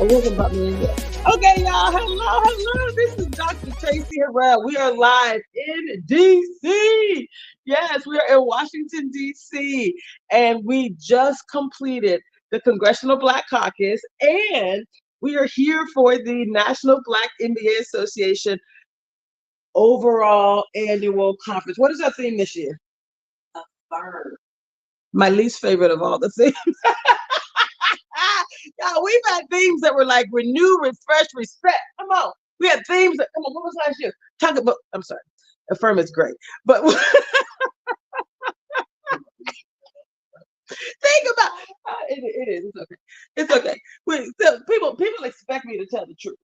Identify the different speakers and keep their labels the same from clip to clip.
Speaker 1: It wasn't about me in yet. Okay, y'all. Hello. This is Dr. Traci Harrell. We are live in DC. Yes, we are in Washington, DC. And we just completed the Congressional Black Caucus. And we are here for the National Black NBA Association overall annual conference. What is our theme this year? Affirm. My least favorite of all the themes. Y'all, we've had themes that were like renew, refresh, respect. Come on. We had themes that, come on, what was last year? Talk about, I'm sorry. Affirm is great. But think about it is. It's okay. It's okay. So people expect me to tell the truth.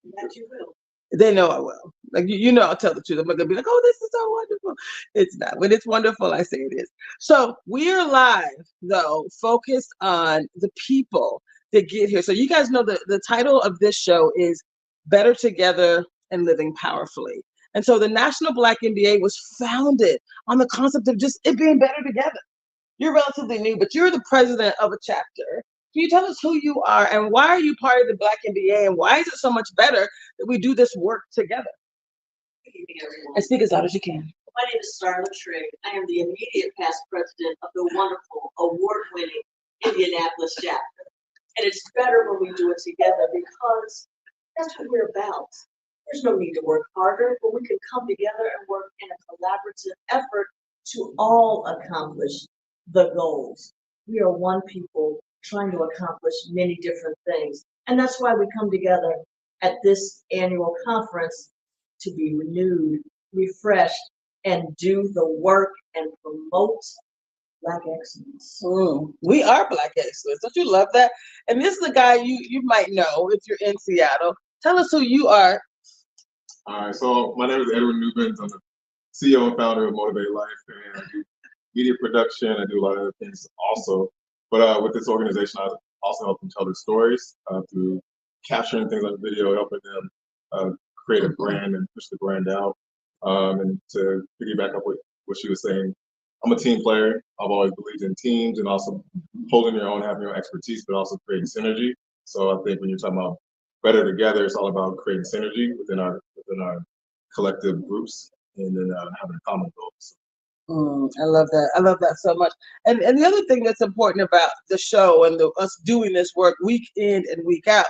Speaker 1: That you will. They know I will. Like you know, I'll tell the truth. I'm not gonna be like, oh, this is so wonderful. It's not. When it's wonderful, I say it is. So we are live, though, focused on the people that get here. So you guys know the title of this show is Better Together and Living Powerfully. And so the National Black NBA was founded on the concept of just it being better together. You're relatively new, but you're the president of a chapter. Can you tell us who you are and why are you part of the Black NBA and why is it so much better that we do this work together?
Speaker 2: Good evening, everyone.
Speaker 1: And speak as loud as you can.
Speaker 2: My name is Starla Trigg. I am the immediate past president of the wonderful, award-winning Indianapolis chapter. And it's better when we do it together because that's what we're about. There's no need to work harder, but we can come together and work in a collaborative effort to all accomplish the goals. we are one people trying to accomplish many different things. And that's why we come together at this annual conference to be renewed, refreshed, and do the work and promote Black excellence.
Speaker 1: We are Black excellence. Don't you love that? And this is a guy you might know if you're in Seattle. Tell us who you are.
Speaker 3: All right, so my name is Edward Newbins. I'm the CEO and founder of Motivated Life, and I do media production. I do a lot of other things also. But with this organization, I also help them tell their stories through capturing things on video, helping them create a brand and push the brand out. And to piggyback up with what she was saying, I'm a team player. I've always believed in teams and also holding your own, having your own expertise, but also creating synergy. So I think when you're talking about better together, it's all about creating synergy within our collective groups, and then having a common goal. So.
Speaker 1: I love that. I love that so much. And the other thing that's important about the show and us doing this work week in and week out,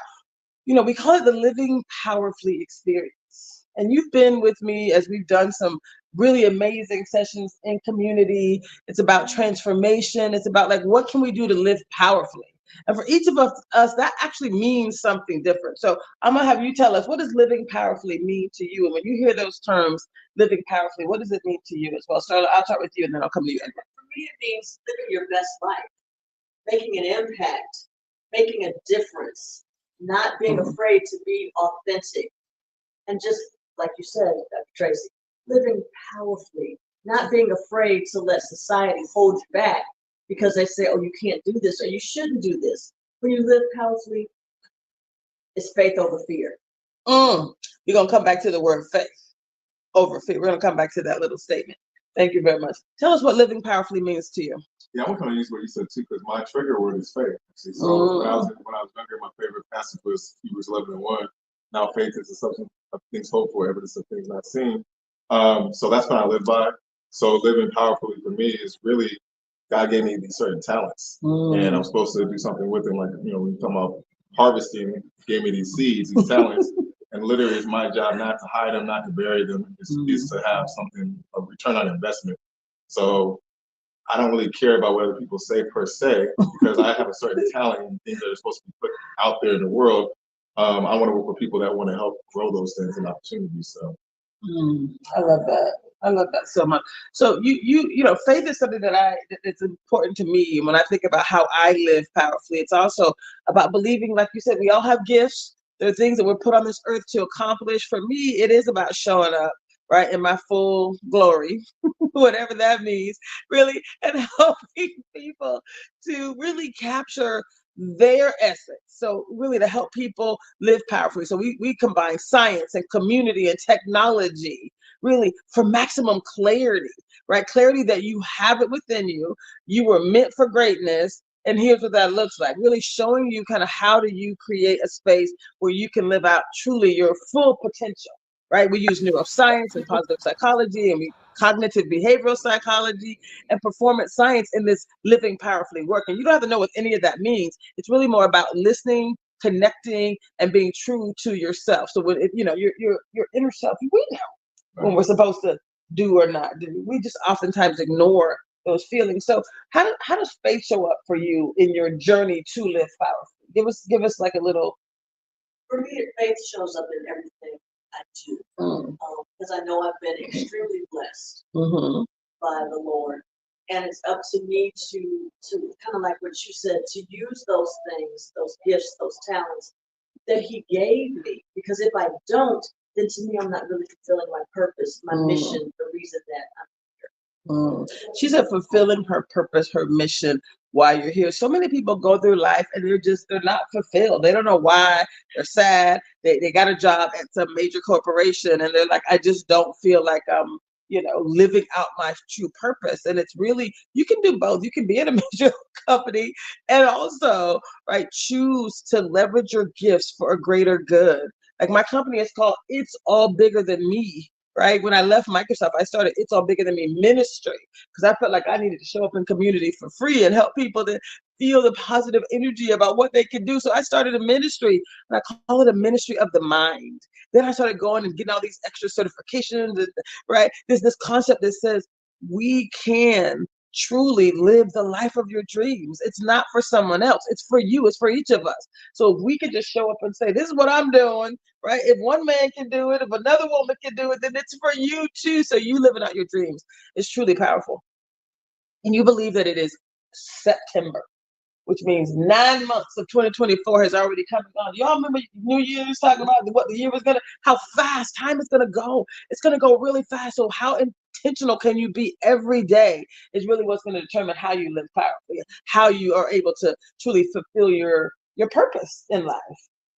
Speaker 1: we call it the Living Powerfully experience. And you've been with me as we've done some really amazing sessions in community. It's about transformation. It's about like, what can we do to live powerfully? And for each of us, that actually means something different. So I'm gonna have you tell us, what does living powerfully mean to you? And when you hear those terms, living powerfully, what does it mean to you as well? So I'll start with you and then I'll come to you.
Speaker 2: For me, it means living your best life, making an impact, making a difference, not being afraid to be authentic. And just like you said, Dr. Traci, living powerfully, not being afraid to let society hold you back because they say, oh, you can't do this or you shouldn't do this. When you live powerfully, it's faith over fear.
Speaker 1: We're going to come back to the word faith over fear. We're going to come back to that little statement. Thank you very much. Tell us what living powerfully means to you.
Speaker 3: Yeah, I'm going to use what you said too, because my trigger word is faith. Actually. So when I was younger, my favorite passage was Hebrews 11:1. Now faith is the substance of things hoped for, evidence of things not seen. So that's what I live by. So living powerfully for me is really, God gave me these certain talents, and I'm supposed to do something with them. Like, when you talk about harvesting, He gave me these seeds, these talents, and literally it's my job not to hide them, not to bury them. It's to have something, a return on investment. So I don't really care about what other people say per se, because I have a certain talent and things that are supposed to be put out there in the world. I want to work with people that want to help grow those things and opportunities. So
Speaker 1: I love that. I love that so much. So faith is something that's important to me. When I think about how I live powerfully, it's also about believing, like you said, we all have gifts. There are things that we're put on this earth to accomplish. For me, it is about showing up, right, in my full glory, whatever that means, really, and helping people to really capture their essence. So really to help people live powerfully. So we combine science and community and technology, really for maximum clarity, right? Clarity that you have it within you. You were meant for greatness. And here's what that looks like, really showing you kind of how do you create a space where you can live out truly your full potential, right? We use neuroscience and positive psychology, and we cognitive behavioral psychology and performance science in this living powerfully work. And you don't have to know what any of that means. It's really more about listening, connecting, and being true to yourself. So when your inner self, we know when we're supposed to do or not do. We just oftentimes ignore those feelings. So how does faith show up for you in your journey to live powerfully? Give us like a little.
Speaker 2: For me, faith shows up in everything I do, because I know I've been extremely blessed by the Lord, and it's up to me to kind of like what you said, to use those things, those gifts, those talents that He gave me. Because if I don't, then to me, I'm not really fulfilling my purpose, my mission, the reason that I'm here.
Speaker 1: She said fulfilling her purpose, her mission while you're here. So many people go through life and they're not fulfilled. They don't know why. They're sad. They got a job at some major corporation and they're like, I just don't feel like I'm living out my true purpose. And it's really, you can do both. You can be in a major company and also, right, choose to leverage your gifts for a greater good. Like my company is called It's All Bigger Than Me. Right? When I left Microsoft, I started It's All Bigger Than Me ministry because I felt like I needed to show up in community for free and help people to feel the positive energy about what they can do. So I started a ministry, and I call it a ministry of the mind. Then I started going and getting all these extra certifications, right? There's this concept that says we can truly live the life of your dreams. It's not for someone else. It's for you. It's for each of us. So if we could just show up and say, this is what I'm doing, right? If one man can do it, if another woman can do it, then it's for you too. So you living out your dreams is truly powerful. And you believe that it is September, which means 9 months of 2024 has already come and gone. Y'all remember New Year's talking about what the year was how fast time is gonna go. It's gonna go really fast. So how intentional can you be every day is really what's gonna determine how you live powerfully, how you are able to truly fulfill your purpose in life.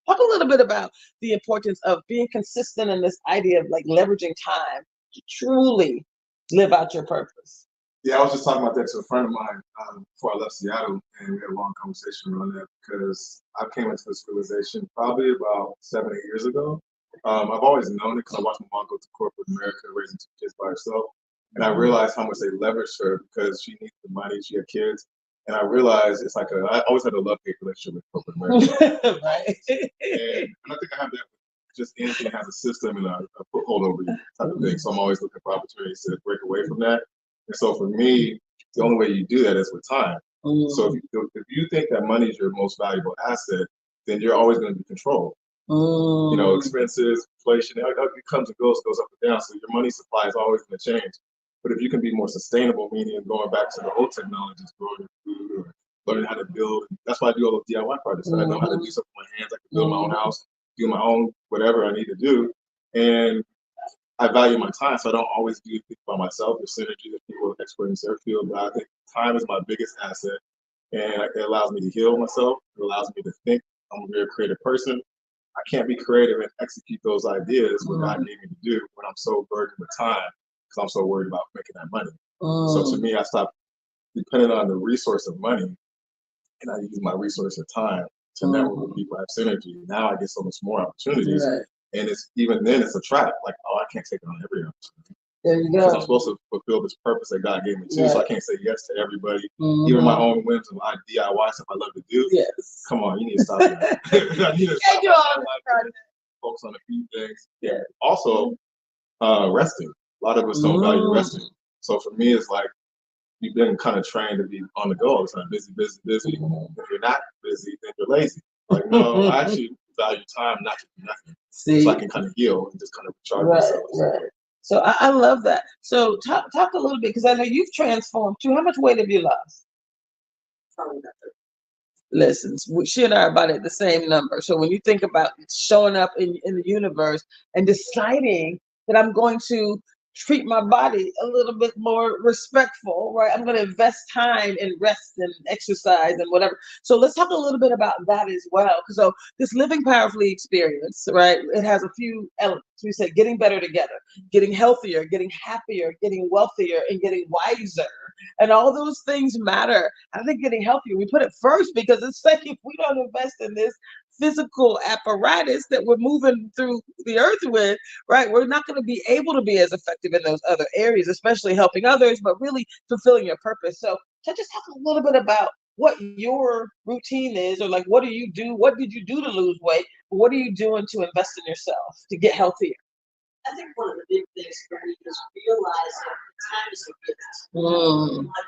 Speaker 1: Talk a little bit about the importance of being consistent in this idea of like leveraging time to truly live out your purpose.
Speaker 3: Yeah, I was just talking about that to a friend of mine before I left Seattle, and we had a long conversation around that because I came into this realization probably about 7, 8 years ago. I've always known it because I watched my mom go to corporate America, raising 2 kids by herself, and I realized how much they leveraged her because she needed the money, she had kids, and I realized it's like I always had a love-hate relationship with corporate America.
Speaker 1: Right.
Speaker 3: And I think I have that with just anything that has a system and a foothold over you type of thing. So I'm always looking for opportunities to break away from that. And so for me, the only way you do that is with time. So if you think that money is your most valuable asset, then you're always going to be controlled. You know, expenses, inflation, it comes and goes up and down. So your money supply is always going to change. But if you can be more sustainable, meaning going back to the old technologies, growing food or learning how to build. That's why I do all those DIY projects. I know how to do something with my hands. I can build my own house, do my own whatever I need to do. And I value my time, so I don't always do things by myself. There's synergy that people are expert in their field, but I think time is my biggest asset, and it allows me to heal myself. It allows me to think. I'm a very creative person. I can't be creative and execute those ideas what God gave me to do when I'm so burdened with time because I'm so worried about making that money. So to me, I stopped depending on the resource of money, and I use my resource of time to network with people, have synergy. Now I get so much more opportunities. Right. And it's even then it's a trap. Like, oh, I can't take on every opportunity.
Speaker 1: There you go.
Speaker 3: Because I'm supposed to fulfill this purpose that God gave me too. So I can't say yes to everybody. Even my own whims and my DIY stuff I love to do.
Speaker 1: Yes.
Speaker 3: Come on, you need to stop that. I need to stop focus on a few things. Yeah. Also, resting. A lot of us don't value resting. So for me, it's like you've been kind of trained to be on the go all the time, busy. If you're not busy, then you're lazy. Like, no, I actually value time not to do nothing. So I can kind of heal and just kind of recharge myself.
Speaker 1: Right. So I love that. So talk a little bit, because I know you've transformed too. How much weight have you lost?
Speaker 2: Probably nothing.
Speaker 1: Listen, she and I are about at the same number. So when you think about showing up in the universe and deciding that I'm going to treat my body a little bit more respectful, right? I'm going to invest time in rest and exercise and whatever. So let's talk a little bit about that as well. Because so this living powerfully experience, right? It has a few elements. We said getting better together, getting healthier, getting happier, getting wealthier, and getting wiser. And all those things matter. I think getting healthier, we put it first because it's like if we don't invest in this physical apparatus that we're moving through the earth with, right, we're not going to be able to be as effective in those other areas, especially helping others, but really fulfilling your purpose. So just talk a little bit about what your routine is, or like, what do you do? What did you do to lose weight? What are you doing to invest in yourself to get healthier?
Speaker 2: I think one of the big things for me is realizing time is a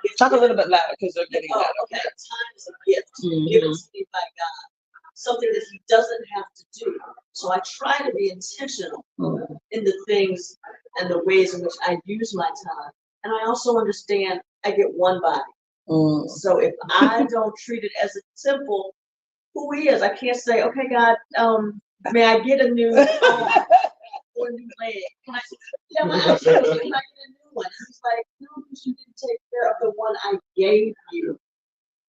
Speaker 2: gift.
Speaker 1: Talk a little bit louder because they're getting louder.
Speaker 2: Okay. Time is a gift given to me by God. Something that He doesn't have to do. So I try to be intentional in the things and the ways in which I use my time. And I also understand I get one body. So if I don't treat it as a simple, who He is, I can't say, okay, God, may I get a new or a new leg? Can I get a new one? And He's like, no, because you didn't take care of the one I gave you.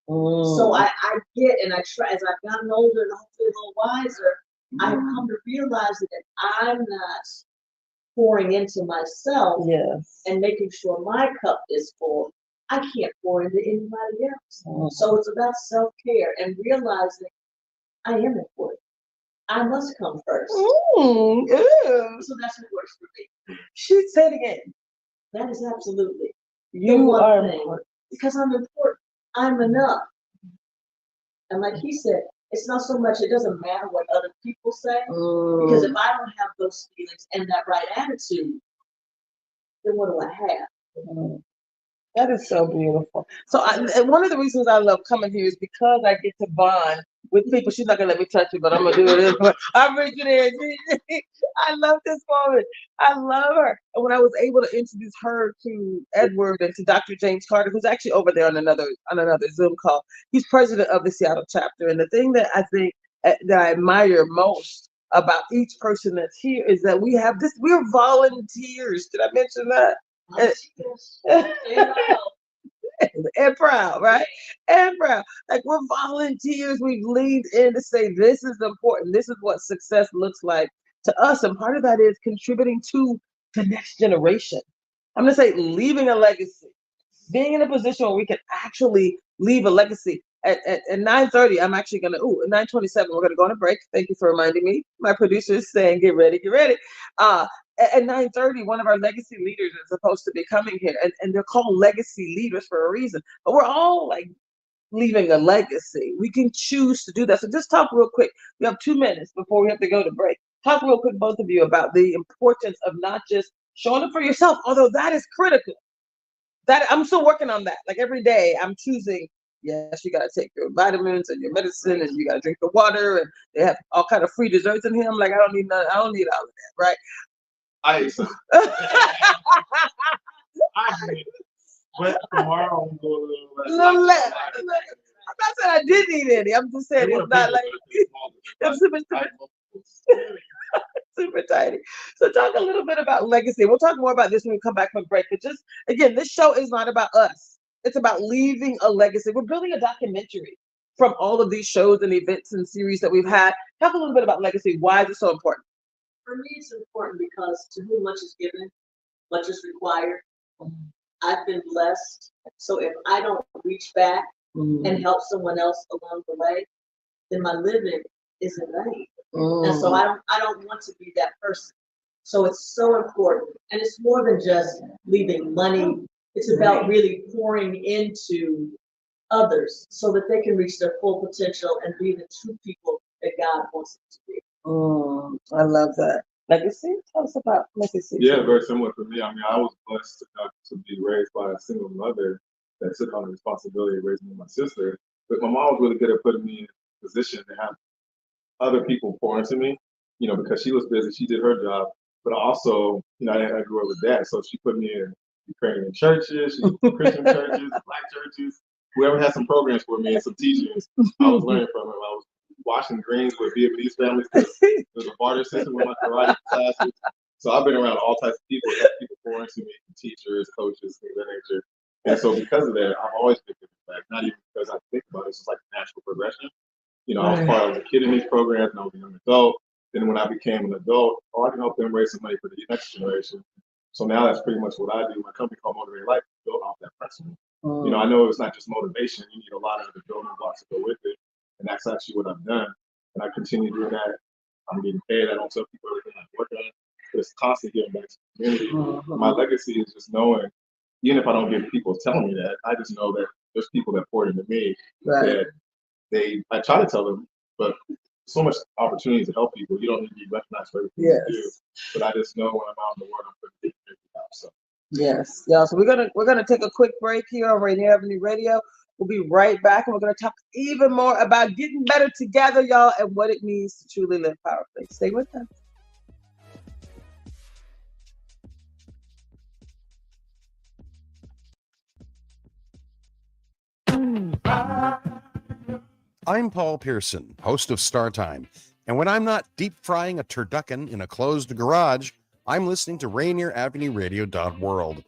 Speaker 2: So I get, and I try, as I've gotten older and hopefully a little wiser, I have come to realize that I'm not pouring into myself and making sure my cup is full. I can't pour into anybody else. So it's about self-care and realizing I am important. I must come first. So that's what works for me.
Speaker 1: She said again.
Speaker 2: That is absolutely.
Speaker 1: You are important.
Speaker 2: Because I'm important. I'm enough. And like he said, it's not so much, it doesn't matter what other people say. Because if I don't have those feelings and that right attitude, then what do I have?
Speaker 1: That is so beautiful. So, and one of the reasons I love coming here is because I get to bond with people. She's not gonna let me touch it, but I'm gonna do it anyway. I'm reaching in. I love this woman. I love her. And when I was able to introduce her to Edward and to Dr. James Carter, who's actually over there on another Zoom call, he's president of the Seattle chapter. And the thing that I think that I admire most about each person that's here is that we have this. We're volunteers. Did I mention that? And proud, right? And proud. Like we're volunteers. We've leaned in to say this is important. This is what success looks like to us. And part of that is contributing to the next generation. I'm gonna say leaving a legacy, being in a position where we can actually leave a legacy. At 9:30, I'm actually gonna, at 9:27, we're gonna go on a break. Thank you for reminding me. My producer is saying, get ready, get ready. At 9:30, one of our legacy leaders is supposed to be coming here, and they're called legacy leaders for a reason. But we're all like leaving a legacy. We can choose to do that. So just talk real quick. We have 2 minutes before we have to go to break. Talk real quick, both of you, about the importance of not just showing up for yourself, although that is critical. That I'm still working on that. Like every day, I'm choosing. Yes, you gotta take your vitamins and your medicine, and you gotta drink the water, and they have all kind of free desserts in here. I'm like, I don't need none. I don't need all of that, right?
Speaker 3: I ate some. I ate. But tomorrow I'm going a little less.
Speaker 1: I'm not saying I didn't eat any. I'm just saying it's not like it's super tiny. So talk a little bit about legacy. We'll talk more about this when we come back from break. But just again, this show is not about us. It's about leaving a legacy. We're building a documentary from all of these shows and events and series that we've had. Talk a little bit about legacy. Why is it so important?
Speaker 2: For me, it's important because to whom much is given, much is required. I've been blessed. So if I don't reach back and help someone else along the way, then my living is in vain. And so I don't want to be that person. So it's so important. And it's more than just leaving money. It's about really pouring into others so that they can reach their full potential and be the true people that God wants them to be.
Speaker 1: I love that. Legacy? Tell us about legacy.
Speaker 3: Yeah, very similar for me. I mean, I was blessed to be raised by a single mother that took on the responsibility of raising my sister. But my mom was really good at putting me in a position to have other people pour into me, because she was busy. She did her job. But also, I grew up with that. So she put me in Ukrainian churches, Christian churches, Black churches. Whoever had some programs for me and some teachers, I was learning from them. I was washing greens with Vietnamese families. There's a barter system with my karate classes. So I've been around all types of people, people pour into me, teachers, coaches, things of that nature. And so because of that, I've always been giving back. Not even because I think about it, it's just like a natural progression. I was part of a kid in these programs, and I was a young adult. Then when I became an adult, I can help them raise some money for the next generation. So now that's pretty much what I do. My company called Motivated Life is built off that principle. I know it's not just motivation. You need a lot of the building blocks to go with it. And that's actually what I've done. And I continue doing that. I'm getting paid. I don't tell people everything I work on. But it's constantly giving back to the community. My legacy is just knowing, even if I don't get people telling me that, I just know that there's people that poured into me that I try to tell them, but so much opportunity to help people. You don't need to be recognized for everything you do. But I just know when I'm out in the world, I'm putting it out. So.
Speaker 1: Yes, yeah. So we're gonna take a quick break here on Rainier Avenue Radio. We'll be right back, and we're gonna talk even more about getting better together, y'all, and what it means to truly live powerfully. Stay with us.
Speaker 4: I'm Paul Pearson, host of Star Time, and when I'm not deep frying a turducken in a closed garage, I'm listening to Rainier Avenue Radio.world.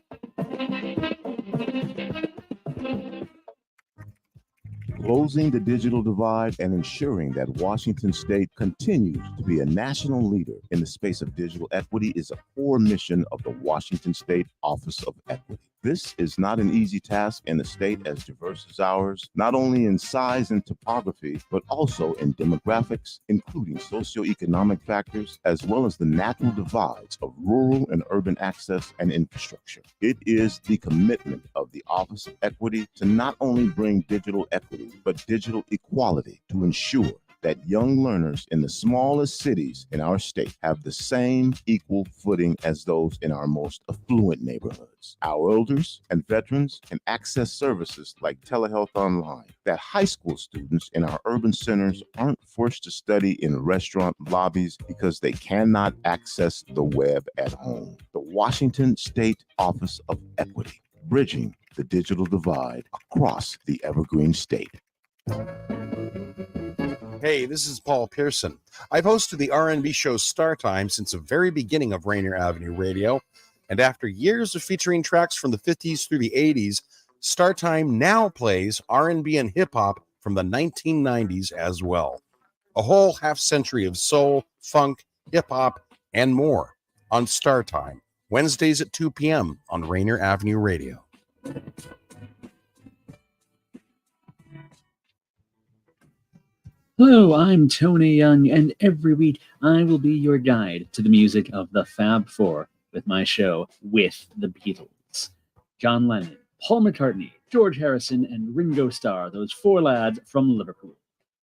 Speaker 5: Closing the digital divide and ensuring that Washington State continues to be a national leader in the space of digital equity is a core mission of the Washington State Office of Equity. This is not an easy task in a state as diverse as ours, not only in size and topography, but also in demographics, including socioeconomic factors, as well as the natural divides of rural and urban access and infrastructure. It is the commitment of the Office of Equity to not only bring digital equity, but digital equality to ensure that young learners in the smallest cities in our state have the same equal footing as those in our most affluent neighborhoods. Our elders and veterans can access services like telehealth online, that high school students in our urban centers aren't forced to study in restaurant lobbies because they cannot access the web at home. The Washington State Office of Equity, bridging the digital divide across the Evergreen State.
Speaker 4: Hey, this is Paul Pearson. I've hosted the R&B show Star Time since the very beginning of Rainier Avenue Radio, and after years of featuring tracks from the 50s through the 80s, Star Time now plays R&B and hip-hop from the 1990s as well. A whole half-century of soul, funk, hip-hop, and more on Star Time, Wednesdays at 2 p.m. on Rainier Avenue Radio.
Speaker 6: Hello, I'm Tony Young, and every week I will be your guide to the music of the Fab Four with my show With the Beatles. John Lennon, Paul McCartney, George Harrison, and Ringo Starr, those four lads from Liverpool.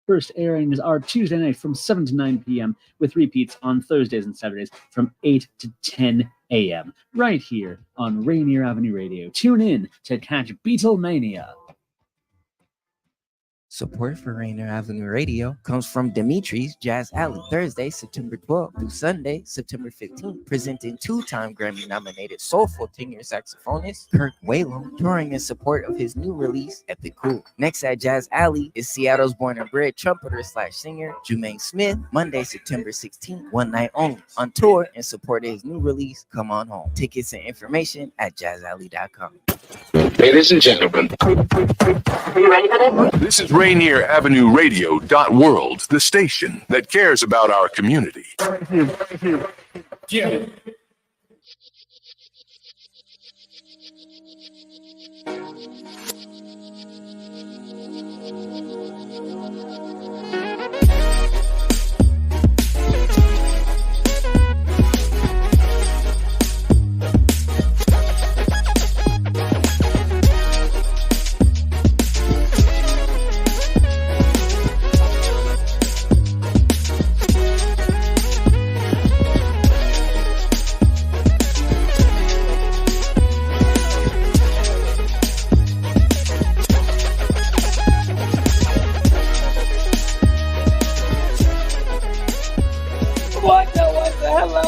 Speaker 6: First airings are Tuesday night from 7 to 9 p.m. with repeats on Thursdays and Saturdays from 8 to 10 a.m. right here on Rainier Avenue Radio. Tune in to catch Beatlemania.
Speaker 7: Support for Rainier Avenue Radio comes from Dimitri's Jazz Alley, Thursday, September 12th through Sunday, September 15th, presenting two-time Grammy-nominated soulful tenor saxophonist Kirk Whalum, touring in support of his new release, Epic Cool. Next at Jazz Alley is Seattle's born and bred trumpeter/singer Jermaine Smith, Monday, September 16th, one night only, on tour in support of his new release, Come On Home. Tickets and information at jazzalley.com.
Speaker 8: Ladies and gentlemen,
Speaker 2: Are you ready for this?
Speaker 8: this is Rainier Avenue Radio .world, the station that cares about our community.
Speaker 9: Yeah.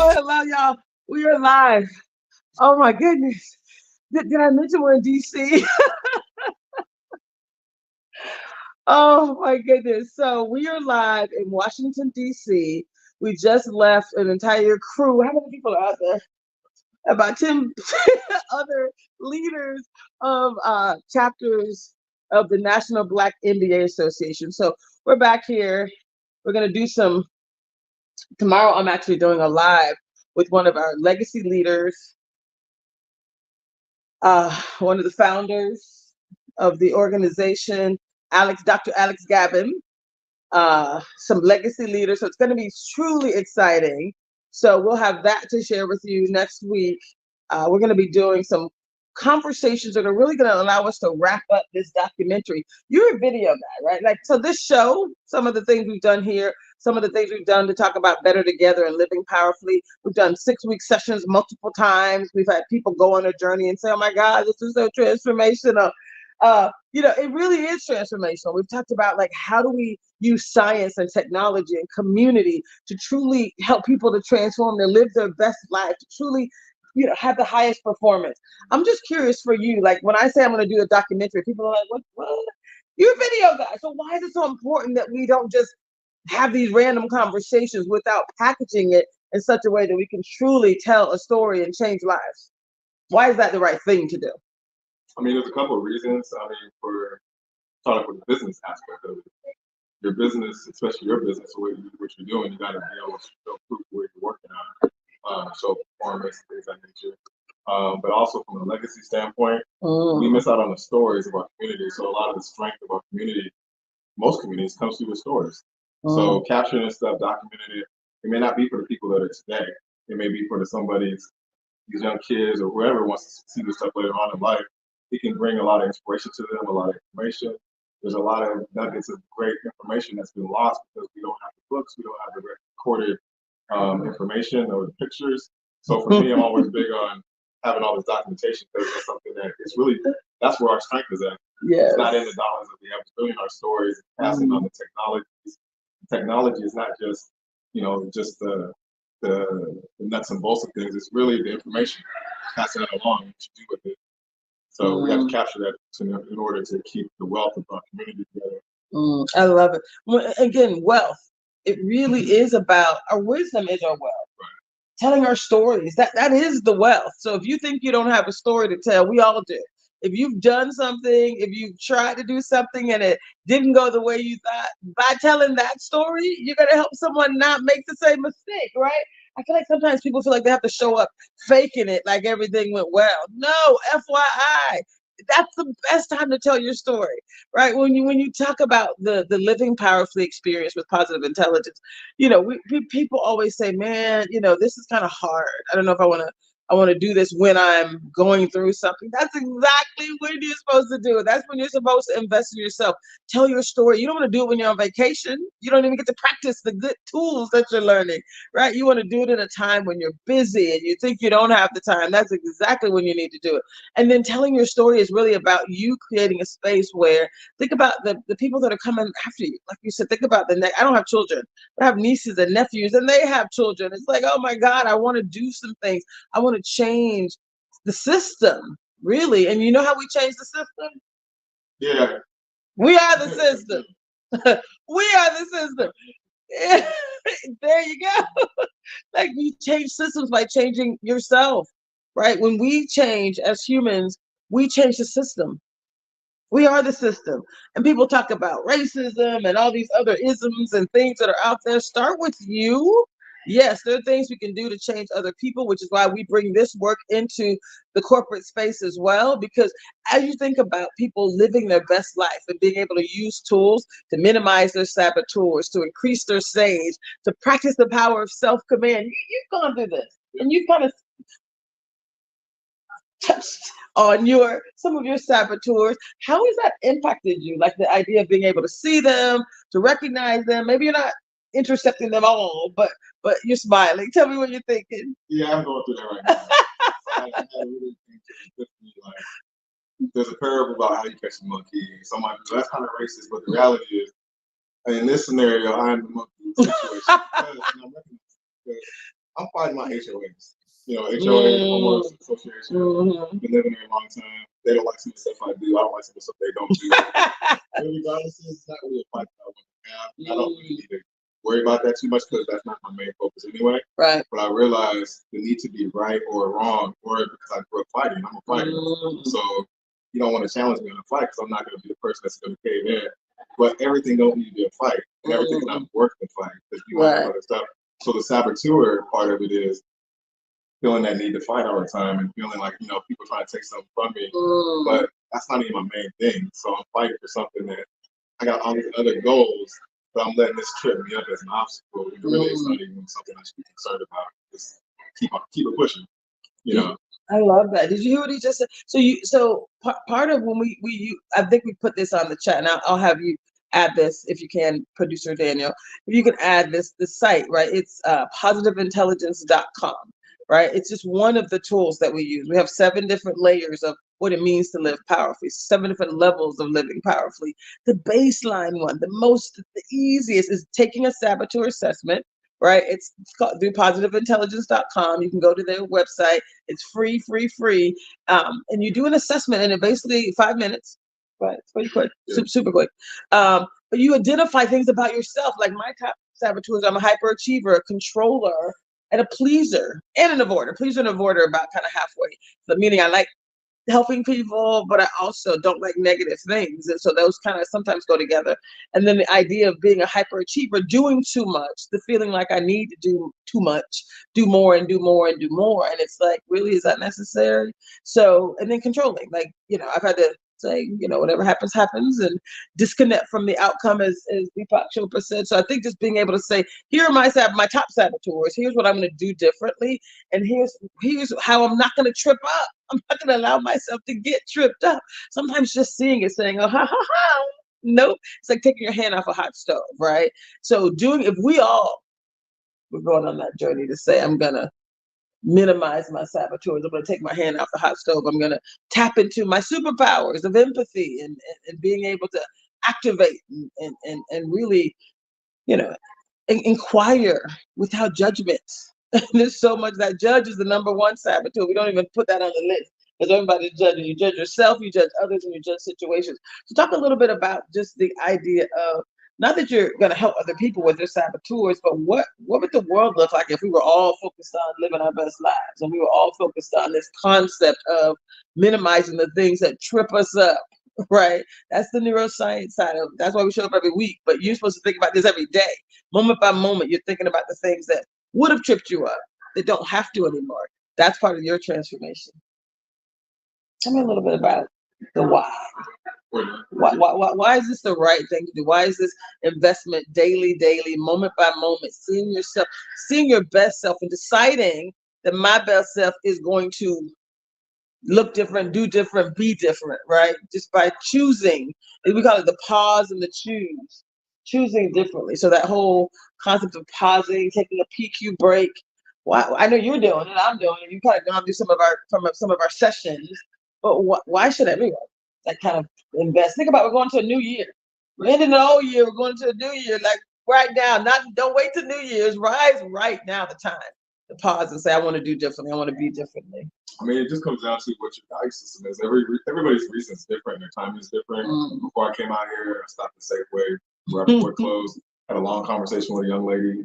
Speaker 1: Hello, y'all. We are live. Oh my goodness. Did I mention we're in DC? Oh my goodness. So we are live in Washington, DC. We just left an entire crew. How many people are out there? About 10 other leaders of chapters of the National Black NBA Association. So we're back here. We're going to do some, tomorrow I'm actually doing a live with one of our legacy leaders, one of the founders of the organization, Dr. Alex Gavin, some legacy leaders. So it's going to be truly exciting. So we'll have that to share with you next week. We're going to be doing some conversations that are really going to allow us to wrap up this documentary. You're a video guy, right? Like, so this show, some of the things we've done here, some of the things we've done to talk about better together and living powerfully. We've done 6-week sessions multiple times. We've had people go on a journey and say, oh my God, this is so transformational. It really is transformational. We've talked about like, how do we use science and technology and community to truly help people to transform, to live their best life, to truly, have the highest performance. I'm just curious for you, like when I say I'm going to do a documentary, people are like, what? You're a video guy. So why is it so important that we don't just have these random conversations without packaging it in such a way that we can truly tell a story and change lives? Why is that the right thing to do?
Speaker 3: I mean, there's a couple of reasons. I mean, for start off with the business aspect of it. Your business, especially your business, what you're doing, you got to be able to show proof where you're working on, show performance, things of that nature. But also from a legacy standpoint, we miss out on the stories of our community. So a lot of the strength of our community, most communities, comes through the stories. So capturing this stuff, documenting it may not be for the people that are today. It may be for these young kids or whoever wants to see this stuff later on in life. It can bring a lot of inspiration to them, a lot of information. there's a lot of nuggets of great information that's been lost because we don't have the books, we don't have the recorded information or the pictures. So for me, I'm always big on having all this documentation because it's something that it's really, that's where our strength is at.
Speaker 1: Yes.
Speaker 3: It's not in the dollars that we have, it's really in our stories, passing on the technologies. Technology is not just, just the nuts and bolts of things. It's really the information, passing it along, what you do with it. So we have to capture that in order to keep the wealth of our community together.
Speaker 1: I love it. Well, again, wealth. It really is about, our wisdom is our wealth.
Speaker 3: Right.
Speaker 1: Telling our stories, that is the wealth. So if you think you don't have a story to tell, we all do. If you've done something, if you've tried to do something and it didn't go the way you thought, by telling that story, you're going to help someone not make the same mistake, right? I feel like sometimes people feel like they have to show up faking it like everything went well. No, FYI, that's the best time to tell your story, right? When you talk about the living powerfully experience with positive intelligence, people always say, man, this is kind of hard. I don't know if I want to do this when I'm going through something. That's exactly when you're supposed to do it. That's when you're supposed to invest in yourself. Tell your story. You don't want to do it when you're on vacation. You don't even get to practice the good tools that you're learning, right? You want to do it at a time when you're busy and you think you don't have the time. That's exactly when you need to do it. And then telling your story is really about you creating a space where, think about the people that are coming after you. Like you said, think about I don't have children, but I have nieces and nephews and they have children. It's like, oh my God, I want to do some things. I want to change the system, really. And you know how we change the system?
Speaker 3: Yeah.
Speaker 1: We are the system. We are the system. There you go. Like, you change systems by changing yourself, right? When we change as humans, we change the system. We are the system. And people talk about racism and all these other isms and things that are out there. Start with you. Yes, there are things we can do to change other people, which is why we bring this work into the corporate space as well. Because as you think about people living their best life and being able to use tools to minimize their saboteurs, to increase their sage, to practice the power of self-command, you've gone through this and you've kind of touched on some of your saboteurs. How has that impacted you? Like the idea of being able to see them, to recognize them. Maybe you're not intercepting them all, but you're smiling. Tell me what you're thinking.
Speaker 3: Yeah, I'm going through that right now. I really think it's like, there's a parable about how you catch a monkey. Somebody, that's kind of racist, but the reality is, in this scenario, I'm the monkey situation. I'm fighting my HOAs. HOA, homeowners association. Been living there a long time. They don't like some of the stuff I do. I don't like some of the stuff they don't do. And regardless, it's not really a fight that I want to have. I don't really need to worry about that too much because that's not my main focus anyway.
Speaker 1: Right.
Speaker 3: But I realize the need to be right or wrong, or because I grew up fighting, I'm a fighter. So you don't want to challenge me in a fight because I'm not going to be the person that's going to cave in. But everything don't need to be a fight, and everything's not worth the fight because you might have other stuff. So the saboteur part of it is feeling that need to fight all the time and feeling like, people trying to take something from me, but that's not even my main thing. So I'm fighting for something that I got all these other goals, but I'm letting this trip me up as an obstacle. And really, it's not even something I should be concerned about. Just keep it pushing,
Speaker 1: I love that. Did you hear what he just said? So part of when I think we put this on the chat, and I'll have you add this if you can, producer Daniel. If you can add this site, right? It's positiveintelligence.com. Right? It's just one of the tools that we use. We have 7 different layers of what it means to live powerfully, 7 different levels of living powerfully. The baseline one, the easiest is taking a saboteur assessment, right? It's called through positiveintelligence.com. You can go to their website. It's free. And you do an assessment and it basically 5 minutes, right? It's pretty quick, super quick. But you identify things about yourself. Like my top saboteurs, I'm a hyperachiever, a controller, and a pleaser and an avoider. Pleaser and avoider about kind of halfway. So meaning I like helping people, but I also don't like negative things. And so those kind of sometimes go together. And then the idea of being a hyperachiever, doing too much, the feeling like I need to do too much, do more and do more and do more. And it's like, really, is that necessary? So, and then controlling, like, I've had to say, whatever happens, happens, and disconnect from the outcome, as Deepak Chopra said. So I think just being able to say, here are my top saboteurs, here's what I'm going to do differently, and here's how I'm not going to trip up. I'm not going to allow myself to get tripped up. Sometimes just seeing it, saying, oh, ha, ha, ha, Nope. It's like taking your hand off a hot stove, right? So if we all were going on that journey to say, I'm gonna minimize my saboteurs, I'm gonna take my hand off the hot stove, I'm gonna tap into my superpowers of empathy and being able to activate and really, inquire without judgment. There's so much that judge is the number one saboteur. We don't even put that on the list because everybody's judging. You judge yourself, you judge others, and you judge situations. So talk a little bit about just the idea of not that you're going to help other people with their saboteurs, but what would the world look like if we were all focused on living our best lives and we were all focused on this concept of minimizing the things that trip us up, right? That's the neuroscience side of it. That's why we show up every week. But you're supposed to think about this every day. Moment by moment, you're thinking about the things that would have tripped you up that don't have to anymore. That's part of your transformation. Tell me a little bit about the why. Why is this the right thing to do? Why is this investment daily, moment by moment, seeing yourself, seeing your best self and deciding that my best self is going to look different, do different, be different, right? Just by choosing, we call it the pause and the choosing differently. So that whole concept of pausing, taking a PQ break. Why? I know you're doing it, I'm doing it. You probably gone through some of our sessions, but why should everyone like kind of invest? Think about, we're going to a new year. We're ending the old year, we're going to a new year. Like right now, don't wait till New Year's. Rise right now, the time to pause and say, I want to do differently. I want to be differently.
Speaker 3: I mean, it just comes down to what your value system is. Everybody's reason is different. Their time is different. Before I came out here, I stopped at Safeway right before it closed. Had a long conversation with a young lady,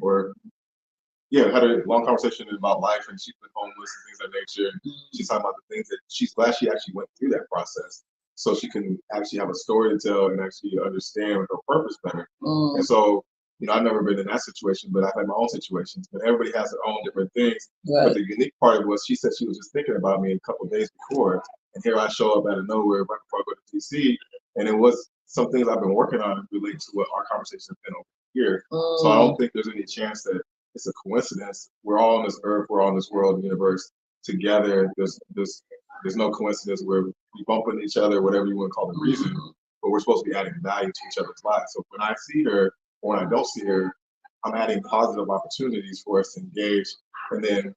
Speaker 3: had a long conversation about life, and she's been homeless and things of that nature. She's talking about the things that she's glad she actually went through that process, so she can actually have a story to tell and actually understand her purpose better. And so, I've never been in that situation, but I've had my own situations. But everybody has their own different things. Right. But the unique part was she said she was just thinking about me a couple of days before, and here I show up out of nowhere right before I go to DC, and it was some things I've been working on relate to what our conversation has been over here. So I don't think there's any chance that it's a coincidence. We're all on this earth, we're all in this world and universe together. There's no coincidence where we bump into each other, whatever you want to call the reason, but we're supposed to be adding value to each other's lives. So when I see her, or when I don't see her, I'm adding positive opportunities for us to engage. And then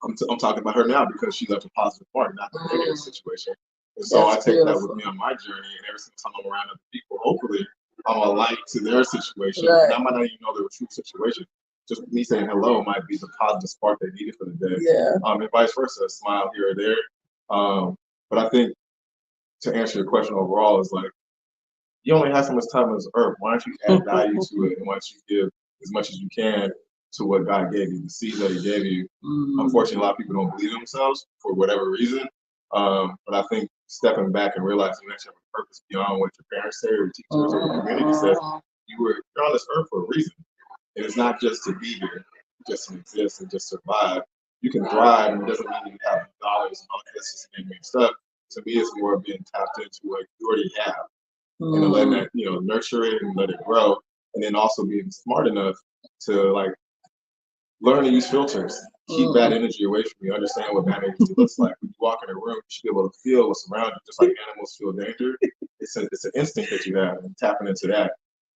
Speaker 3: I'm talking about her now because she left a positive mark, not the negative situation. And so I take that with me on my journey, and every single time I'm around other people, hopefully I'm a light to their situation. Right. And I might not even know their true situation. Just me saying hello might be the positive spark they needed for the day. Yeah. And vice versa, a smile here or there. But I think to answer your question overall is like, you only have so much time on this earth. Why don't you add value to it, and why don't you give as much as you can to what God gave you, the seeds that He gave you? Unfortunately, a lot of people don't believe in themselves for whatever reason. But I think stepping back and realizing you actually have a purpose beyond what your parents say or teachers or the community says, you're on this earth for a reason. And it's not just to be here, just to exist and just survive. You can thrive, and it doesn't mean you have dollars and all that sustainable stuff. To me, it's more being tapped into what you already have. And then letting that, nurture it and let it grow. And then also being smart enough to like learn to use filters. Keep bad energy away from you. Understand what bad energy looks like. When you walk in a room, you should be able to feel what's around you, just like animals feel danger. It's an instinct that you have, and tapping into that.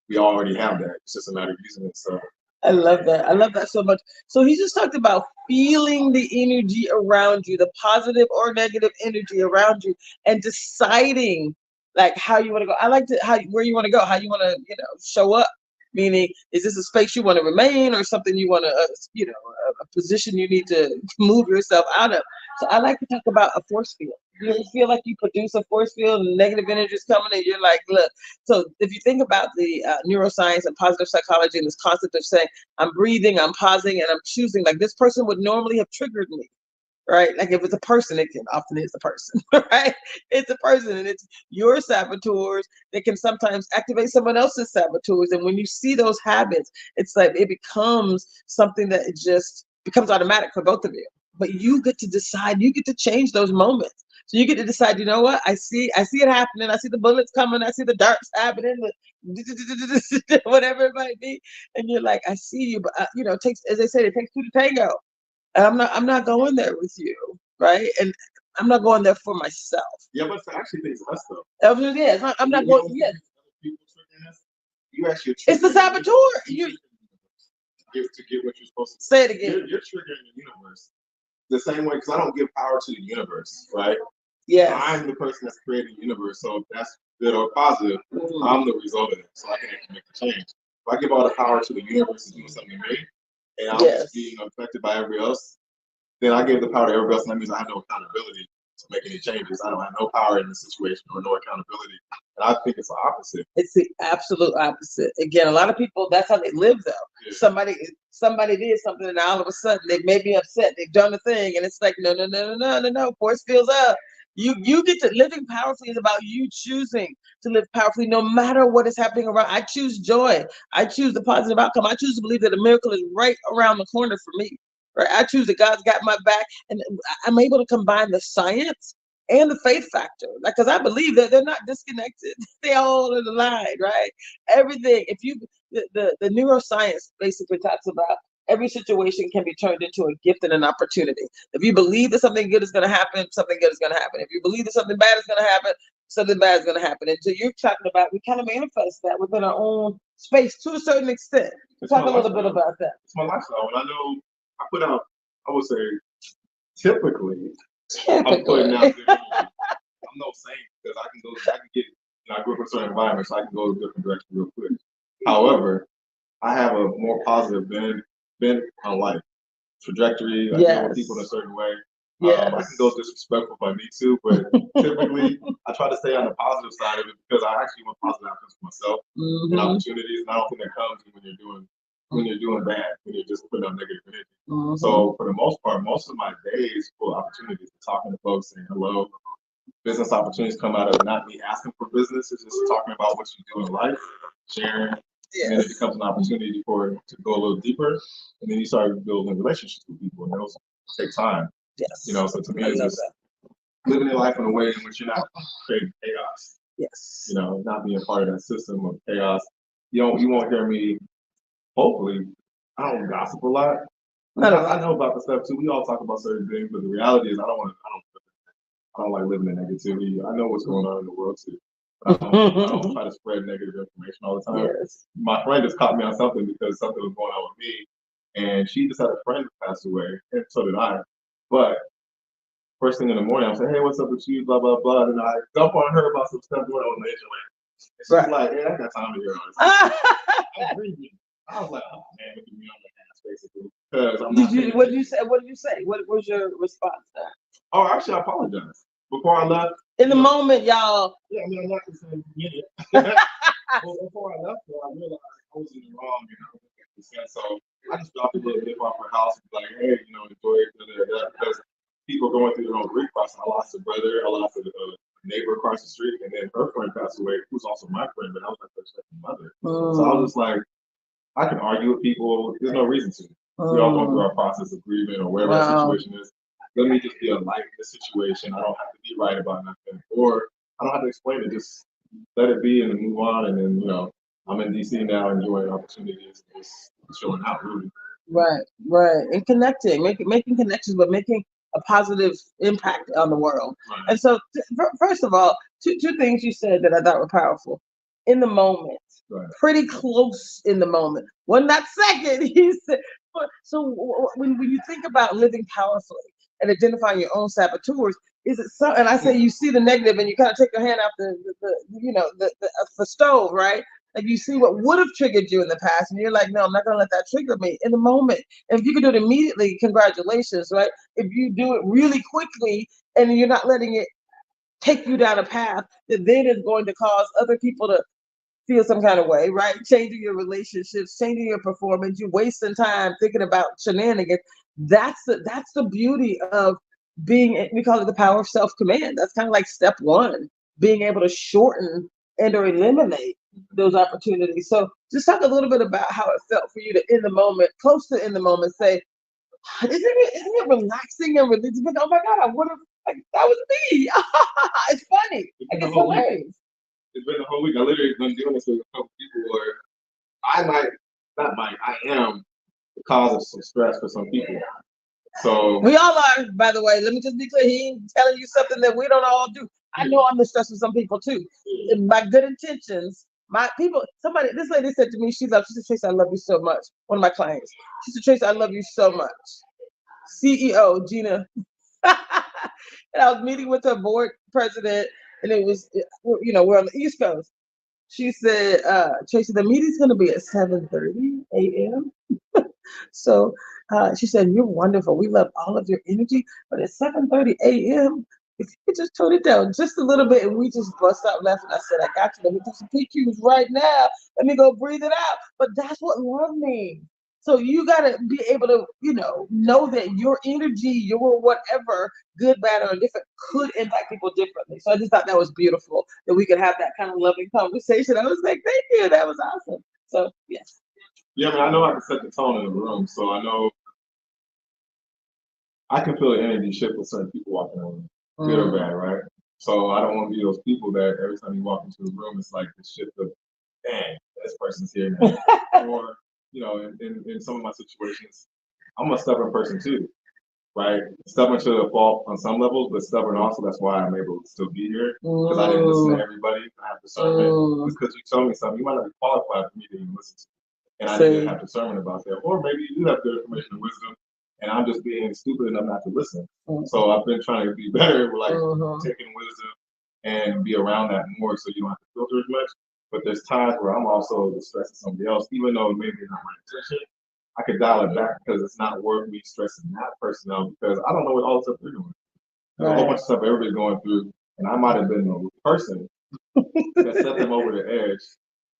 Speaker 3: We already have that. It's just a matter of using it. So
Speaker 1: I love that. I love that so much. So he just talked about feeling the energy around you, the positive or negative energy around you, and deciding like how you want to go. I like where you want to go, how you want to, show up. Meaning, is this a space you want to remain, or something you want to, a position you need to move yourself out of? So I like to talk about a force field. You ever feel like you produce a force field and negative energy is coming, and you're like, look. So if you think about the neuroscience and positive psychology and this concept of saying, I'm breathing, I'm pausing, and I'm choosing, like this person would normally have triggered me. Right? Like if it's a person, it often is a person, right? It's a person, and it's your saboteurs that can sometimes activate someone else's saboteurs. And when you see those habits, it's like it becomes something that it just becomes automatic for both of you. But you get to decide, you get to change those moments. So you get to decide, you know what? I see it happening. I see the bullets coming. I see the darts happening, whatever it might be. And you're like, I see you, but it takes, as they said, it takes two to tango. And I'm not going there with you, right? And I'm not going there for myself.
Speaker 3: Yeah, but it actually takes less though.
Speaker 1: Yeah, I'm not going. Yes,
Speaker 3: people triggering us, you actually
Speaker 1: It's the saboteur. You
Speaker 3: to get what you're supposed to
Speaker 1: say it again.
Speaker 3: You're triggering the universe the same way, because I don't give power to the universe, right?
Speaker 1: Yes.
Speaker 3: I'm the person that's creating the universe, so if that's good or positive, I'm the result of it, so I can actually make the change. If I give all the power to the universe to do something to me, and I'm just being affected by everybody else, then I give the power to everybody else, and that means I have no accountability to make any changes. I don't have no power in the situation or no accountability. And I think it's the opposite.
Speaker 1: It's the absolute opposite. Again, a lot of people, that's how they live though. Yeah. Somebody did something and all of a sudden they may be upset. They've done a thing and it's like, no. Force feels up. You get to living powerfully is about you choosing to live powerfully no matter what is happening around. I choose joy. I choose the positive outcome. I choose to believe that a miracle is right around the corner for me. Right? I choose that God's got my back, and I'm able to combine the science and the faith factor, like, because I believe that they're not disconnected. They all in the line, right? Everything. If you, the neuroscience basically talks about every situation can be turned into a gift and an opportunity. If you believe that something good is going to happen, something good is going to happen. If you believe that something bad is going to happen, something bad is going to happen. And so you're talking about, we kind of manifest that within our own space to a certain extent. Talk a little bit about that.
Speaker 3: It's my lifestyle, and I know. I put out, I would say, typically. I'm putting out good energy. I'm no saint because I can get, I grew up in a certain environment, so I can go a different direction real quick. However, I have a more positive bent on life trajectory. I deal with people in a certain way. I can go disrespectful if I need to, but typically I try to stay on the positive side of it because I actually want positive outcomes for myself and opportunities, and I don't think that comes when you're doing bad, when you're just putting out negative energy. So for the most part, most of my days full of opportunities, talking to folks, saying hello. Business opportunities come out of not me asking for business, it's just talking about what you do in life, sharing, and then it becomes an opportunity to go a little deeper, and then you start building relationships with people, and those take time.
Speaker 1: Yes.
Speaker 3: So to me, it's just living your life in a way in which you're not creating chaos.
Speaker 1: Yes.
Speaker 3: Not being part of that system of chaos. You won't hear me. Hopefully, I don't gossip a lot. I know about the stuff too. We all talk about certain things, but the reality is, I don't like living in negativity. I know what's going on in the world too. I don't try to spread negative information all the time. Yes. My friend just caught me on something because something was going on with me, and she just had a friend who passed away, and so did I. But first thing in the morning, I'm saying, "Hey, what's up with you?" Blah blah blah, and I dump on her about some stuff going on in the HOA. And she's like, "Hey, I got time to hear all this." I was like, "Oh man, look at me on the ass, basically." Because
Speaker 1: what did you say? What did you say? What was your response to that?
Speaker 3: Oh, actually, I apologize before I left.
Speaker 1: In the moment, y'all.
Speaker 3: Yeah, I mean, I'm not going to get it. Well, before I left, I realized I was in the wrong, So I just dropped a little bit off her house, and like, hey, enjoy it, because people are going through their own grief process. I lost a brother, I lost a neighbor across the street, and then her friend passed away, who's also my friend, but I was like her second mother. So I was just like, I can argue with people. There's no reason to. We all going through our process of grieving or whatever the situation is. Let me just be a light in this situation. I don't have to be right about nothing, or I don't have to explain it. Just let it be and then move on. And then, I'm in DC now, enjoying opportunities, just showing out really.
Speaker 1: Right, and connecting, making connections, but making a positive impact on the world. Right. And so, first of all, two things you said that I thought were powerful. In the moment, pretty close in the moment. Well, not second. He said. So when you think about living powerfully and identifying your own saboteurs, is it so? And I say you see the negative and you kind of take your hand off the stove, right? Like you see what would have triggered you in the past, and you're like, no, I'm not gonna let that trigger me in the moment. And if you can do it immediately, congratulations, right? If you do it really quickly and you're not letting it take you down a path that then is going to cause other people to feel some kind of way, right? Changing your relationships, changing your performance, you're wasting time thinking about shenanigans. That's the beauty of being, we call it the power of self-command. That's kind of like step one, being able to shorten and or eliminate those opportunities. So just talk a little bit about how it felt for you to, in the moment, close to in the moment, say, isn't it relaxing and religious? Oh my God, I would have, like, that was me. It's funny. Like, it's hilarious.
Speaker 3: It's been a whole week. I literally been doing this with a couple people where I am the cause of some stress for some people. So
Speaker 1: we all are, by the way. Let me just be clear. He ain't telling you something that we don't all do. I know I'm the stress for some people too. In my good intentions, My people, this lady said to me, she said, Traci, I love you so much. One of my clients. She said, Traci, I love you so much. CEO, Gina. And I was meeting with her board president, and it was, we're on the East Coast. She said, Traci, the meeting's going to be at 7:30 a.m. So she said, you're wonderful. We love all of your energy. But at 7:30 a.m., if you could just tone it down just a little bit, and we just bust out laughing. I said, I got you. Let me do some PQs right now. Let me go breathe it out. But that's what love means. So you got to be able to, know that your energy, your whatever, good, bad, or indifferent, could impact people differently. So I just thought that was beautiful that we could have that kind of loving conversation. I was like, thank you. That was awesome. So, yes.
Speaker 3: Yeah, but I know I can set the tone in the room. So I know I can feel the energy shift with certain people walking in, good or bad, right? So I don't want to be those people that every time you walk into the room, it's like the shift of, dang, this person's here now. Or, in some of my situations, I'm a stubborn person too, right? Stubborn to a fault on some levels, but stubborn also. That's why I'm able to still be here, because I didn't listen to everybody. I have discernment. Just because you tell me something, you might not be qualified for me to even listen to. And I didn't have discernment about that. Or maybe you do have good information and wisdom, and I'm just being stupid enough not to listen. So I've been trying to be better with taking wisdom and be around that more, so you don't have to filter as much. But there's times where I'm also stressing somebody else, even though maybe it's not my intention. I could dial it back because it's not worth me stressing that person out, because I don't know what all the stuff they're doing. There's a whole bunch of stuff everybody's going through, and I might have been the person that set them over the edge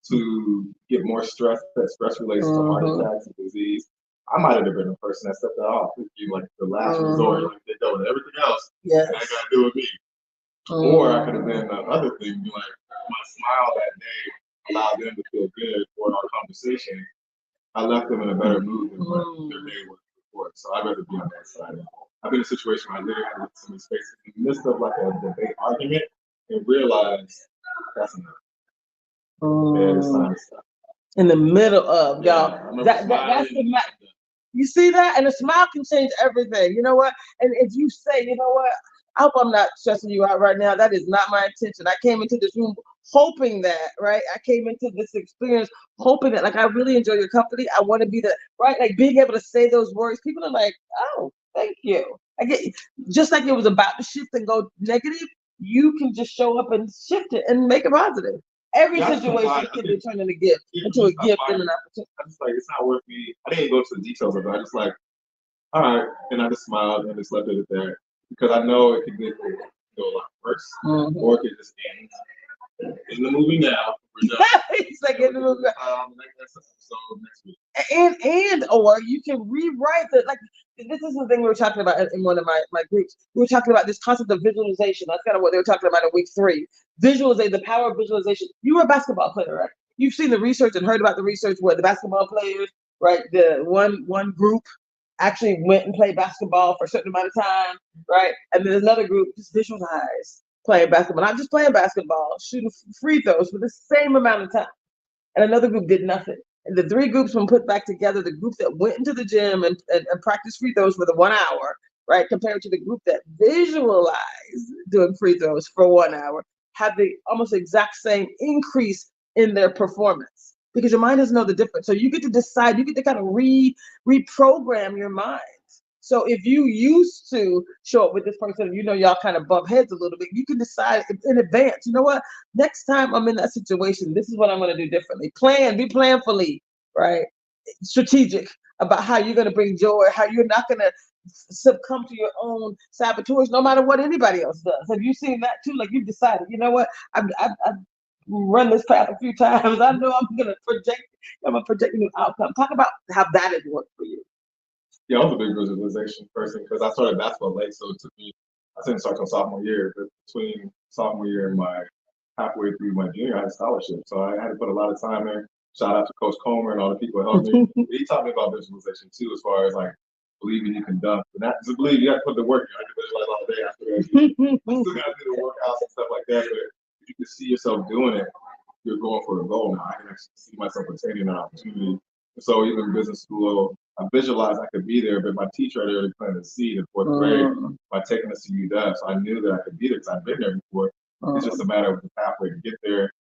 Speaker 3: to get more stress. That stress relates to heart attacks and disease. I might have been the person that set that off with you, like the last resort, like they go with everything else. Yes. That got to do with me. Or I could have been the other thing, be like, my smile that day allowed them to feel good for our conversation. I left them in a better mood than what their day was before. So I'd rather be on that side. I've been in a situation where I literally had to look at somebody's face in the midst of like a debate argument and realize that's enough. And it's time to stop.
Speaker 1: In the middle of, y'all, that's the you see that? And a smile can change everything. You know what? And if you say, you know what? I hope I'm not stressing you out right now. That is not my intention. I came into this room hoping that, right? I came into this experience hoping that, like, I really enjoy your company. I want to be right? Like, being able to say those words, people are like, oh, thank you. I get, just like it was about to shift and go negative, you can just show up and shift it and make it positive. Every situation can be turned into a gift, into a gift and an opportunity.
Speaker 3: I'm just like, it's not worth me. I didn't go to the details of it. I just like, all right. And I just smiled and just left it at that. Because I know it could go a lot worse, or it could just end in the movie now.
Speaker 1: It's like in the movie.
Speaker 3: Next episode next week.
Speaker 1: And or you can rewrite this is the thing we were talking about in one of my groups. We were talking about this concept of visualization. That's kind of what they were talking about in week 3. Visualization, the power of visualization. You were a basketball player, right? You've seen the research and heard about the research where the basketball players, right? The one group actually went and played basketball for a certain amount of time, right? And then another group just visualized playing basketball, not just playing basketball, shooting free throws for the same amount of time. And another group did nothing. And the 3 groups, when put back together, the group that went into the gym and practiced free throws for the 1 hour, right, compared to the group that visualized doing free throws for 1 hour, had the almost exact same increase in their performance. Because your mind doesn't know the difference. So you get to decide, you get to kind of reprogram your mind. So if you used to show up with this person, y'all kind of bump heads a little bit, you can decide in advance, you know what, next time I'm in that situation, this is what I'm going to do differently. Be planfully, right? Strategic about how you're going to bring joy, how you're not going to succumb to your own saboteurs, no matter what anybody else does. Have you seen that too? Like, you've decided, you know what, I've run this path a few times. I know I'm going to project a new outcome. Talk about how that has worked for you.
Speaker 3: Yeah, I was a big visualization person because I started basketball late, so it took me, I didn't start until sophomore year, but between sophomore year and my halfway through my junior, I had a scholarship. So I had to put a lot of time in. Shout out to Coach Comer and all the people who helped me. He taught me about visualization too, as far as like believing you can dunk. But not to believe, you got to put the work in. I can visualize all day after that. I still got to do the workouts and stuff like that, but if you can see yourself doing it, you're going for the goal now. I can actually see myself attaining an opportunity. So even business school, I visualized I could be there, but my teacher had already planted a seed in 4th grade by taking us to UW. So I knew that I could be there because I'd been there before. It's just a matter of the pathway to get there.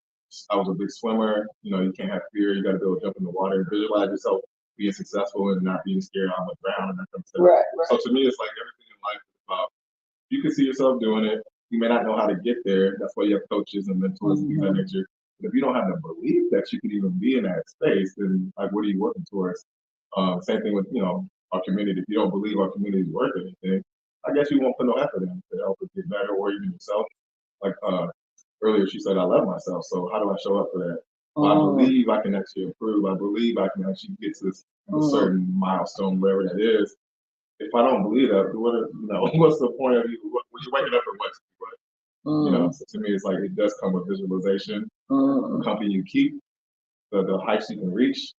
Speaker 3: I was a big swimmer. You know, you can't have fear. You got to be able to jump in the water and visualize yourself being successful and not being scared I'm gonna drown and that kind of stuff.
Speaker 1: Right.
Speaker 3: So to me, it's like everything in life is about, you can see yourself doing it. You may not know how to get there. That's why you have coaches and mentors and things of that nature. But if you don't have the belief that you can even be in that space, then like, what are you working towards? Same thing with, you know, our community. If you don't believe our community is worth anything, I guess you won't put no effort in to help it get better, or even yourself. Like earlier, she said, I love myself. So how do I show up for that? I believe I can actually improve. I believe I can actually get to this a certain milestone, wherever that is. If I don't believe that, what, you know, what's the point of you? When you're waking up for what? You know, so to me, it's like it does come with visualization, the company you keep, the heights you can reach.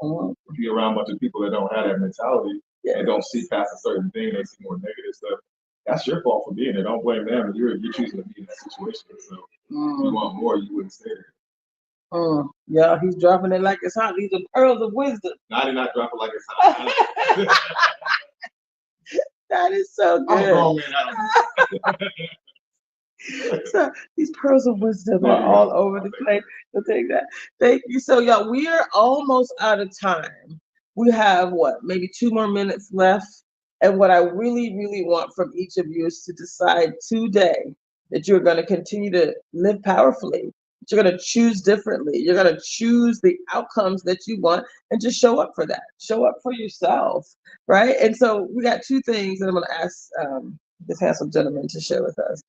Speaker 3: If you're around a bunch of people that don't have that mentality and don't see past a certain thing, they see more negative stuff. That's your fault for being there. Don't blame them. You're choosing to be in that situation. So if you want more, you wouldn't stay there.
Speaker 1: Yeah, he's dropping it like it's hot. These are pearls of wisdom.
Speaker 3: No, I did not drop it like it's hot.
Speaker 1: That is so good.
Speaker 3: I'm a grown man.
Speaker 1: So these pearls of wisdom are all over the place. So take that. Thank you. So y'all, we are almost out of time. We have maybe 2 more minutes left. And what I really, really want from each of you is to decide today that you're going to continue to live powerfully. That you're going to choose differently. You're going to choose the outcomes that you want and just show up for that. Show up for yourself, right? And so we got 2 things that I'm going to ask this handsome gentleman to share with us.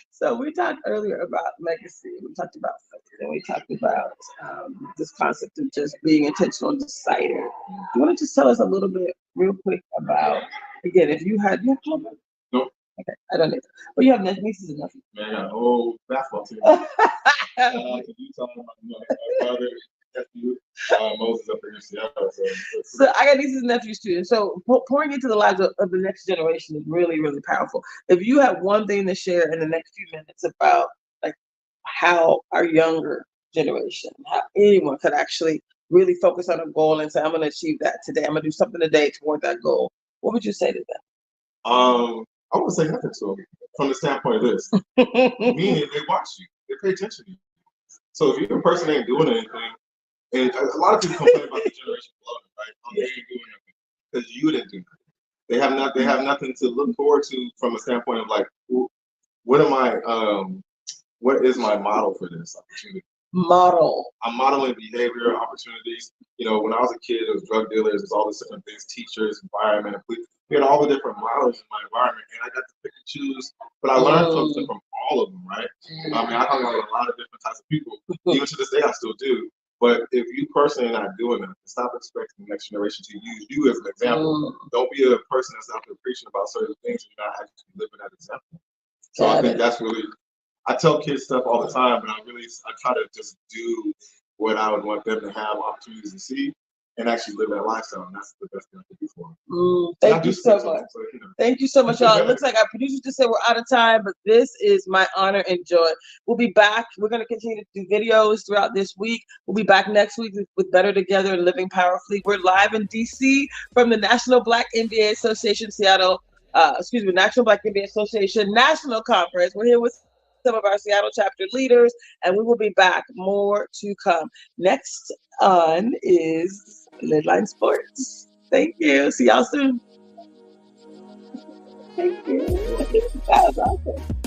Speaker 1: So we talked earlier about legacy. We talked about faith, and we talked about this concept of just being intentional decider. Do you want to just tell us a little bit, real quick, about, again, if you have children?
Speaker 3: Nope.
Speaker 1: Okay, I don't need it. But you have nieces and nephews.
Speaker 3: Man, I got a whole basketball team. My brother, nephew, Moses up here in Seattle.
Speaker 1: So I got nieces and nephews too. And so pouring into the lives of the next generation is really, really powerful. If you have one thing to share in the next few minutes about like how our younger generation, how anyone could actually really focus on a goal and say, I'm going to achieve that today. I'm going to do something today toward that goal. What would you say to them?
Speaker 3: I would say nothing to them from the standpoint of this. Meaning they watch you, they pay attention to you. So if you're a person that ain't doing anything, and a lot of people complain about the generation below them, right? They ain't doing nothing because you didn't do nothing. They have nothing to look forward to from a standpoint of like, what is my model for this opportunity? I'm modeling behavior, opportunities. You know, when I was a kid, there was drug dealers, there's all these different things, teachers, environment, police. We had all the different models in my environment, and I got to pick and choose. But I learned something from all of them, right? I mean, I hung out with a lot of different types of people. Even to this day, I still do. But if you personally are not doing that, stop expecting the next generation to use you as an example. Don't be a person that's out there preaching about certain things and you're not actually living that example. So I think that's really, I tell kids stuff all the time, but I try to just do what I would want them to have opportunities to see and actually live that lifestyle. And that's the best thing I can do for them.
Speaker 1: Thank you so much. So, Thank you so much, y'all. It looks like our producers just said we're out of time, but this is my honor and joy. We'll be back. We're going to continue to do videos throughout this week. We'll be back next week with Better Together and Living Powerfully. We're live in DC from the National Black NBA Association National Black NBA Association National Conference. We're here with some of our Seattle chapter leaders, and we will be back. More to come. Next on is Lidline Sports. Thank you. See y'all soon. Thank you. That was awesome.